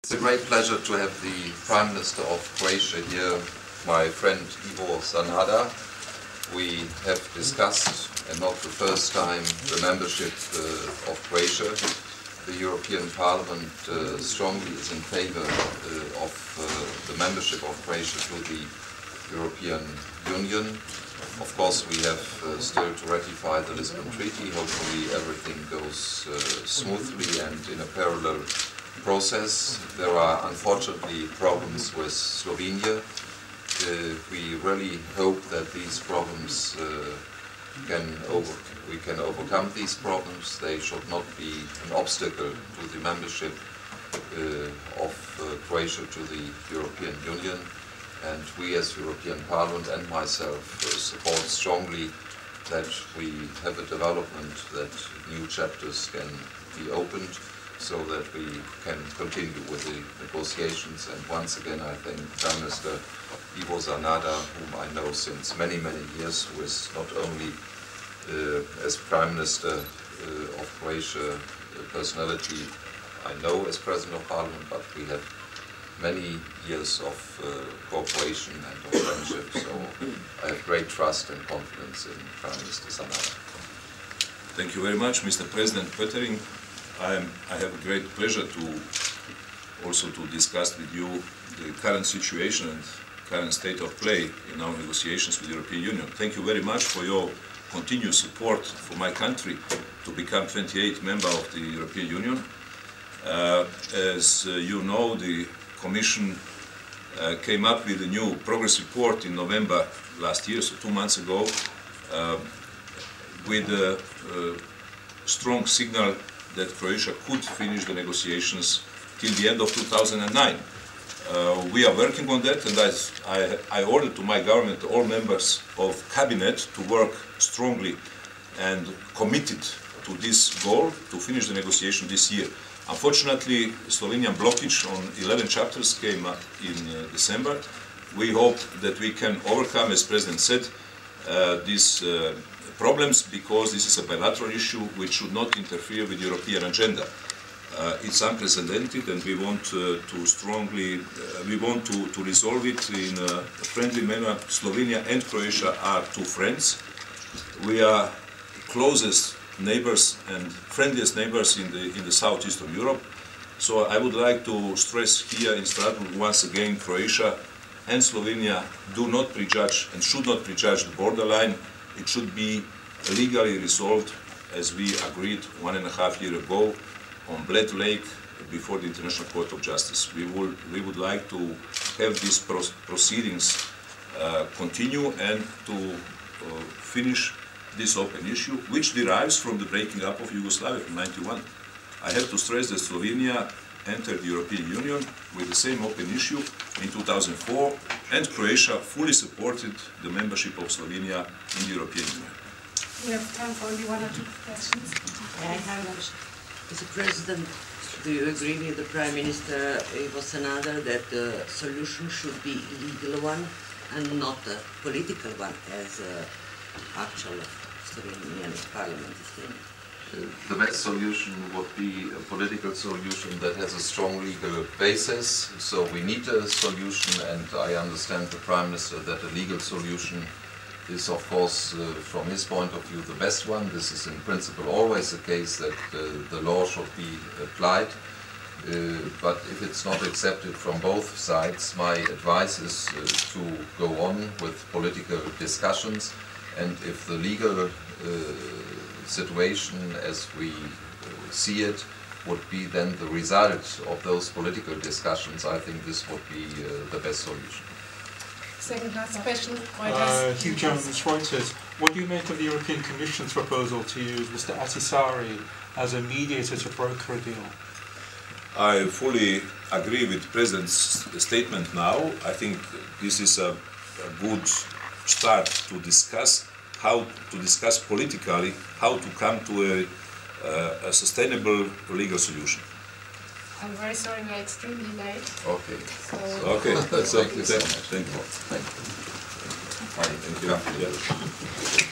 It's a great pleasure to have the Prime Minister of Croatia here, my friend Ivo Sanader. We have discussed, and not the first time, the membership of Croatia. The European Parliament strongly is in favor of the membership of Croatia to the European Union. Of course, we have still to ratify the Lisbon Treaty. Hopefully everything goes smoothly and in a parallel process. There are unfortunately problems with Slovenia. We really hope that these problems we can overcome these problems. They should not be an obstacle to the membership of Croatia to the European Union. And we as European Parliament and myself support strongly that we have a development, that new chapters can be opened so that we can continue with the negotiations. And once again I thank Prime Minister Ivo Sanader, whom I know since many, many years, who is not only as Prime Minister of Croatia a personality I know as President of Parliament, but we have many years of cooperation and of friendship, so I have great trust and confidence in Prime Minister Sanader. Thank you very much, Mr. President Poettering. I have a great pleasure to also to discuss with you the current situation and current state of play in our negotiations with the European Union. Thank you very much for your continued support for my country to become 28th member of the European Union. As you know, the Commission came up with a new progress report in November last year, so 2 months ago, with a strong signal that Croatia could finish the negotiations till the end of 2009. We are working on that, and I ordered to my government all members of cabinet to work strongly and committed to this goal to finish the negotiation this year. Unfortunately, Slovenian blockage on 11 chapters came up in December. We hope that we can overcome, as President said, these problems, because this is a bilateral issue which should not interfere with the European agenda. It's unprecedented, and we want to resolve it in a friendly manner. Slovenia and Croatia are two friends. We are closest neighbors and friendliest neighbors in the southeastern Europe. So I would like to stress here in Strasbourg once again, Croatia and Slovenia do not prejudge and should not prejudge the borderline. It should be legally resolved, as we agreed 1.5 years ago on Bled Lake before the International Court of Justice. We would like to have these proceedings continue and to finish this open issue, which derives from the breaking up of Yugoslavia from '91. I have to stress that Slovenia entered the European Union with the same open issue in 2004, and Croatia fully supported the membership of Slovenia in the European Union. We have time for only 1 or 2 questions. Mr. President, do you agree with the Prime Minister Ivo Sanader that the solution should be a legal one and not a political one, as actual Slovenian Parliament is saying? The best solution would be a political solution that has a strong legal basis. So we need a solution, and I understand the Prime Minister that a legal solution is, of course, from his point of view, the best one. This is in principle always the case, that the law should be applied. But if it's not accepted from both sides, my advice is to go on with political discussions. And if the legal situation as we see it would be then the result of those political discussions, I think this would be the best solution. Second last question. Hugh Jones, Reuters. What do you make of the European Commission's proposal to use Mr. Ahtisaari as a mediator to broker a deal? I fully agree with the President's statement now. I think this is a good start to discuss politically how to come to a sustainable legal solution. I'm very sorry, we're extremely late. Okay. Okay. Thank you so much. Thank you. Thank you. Thank you.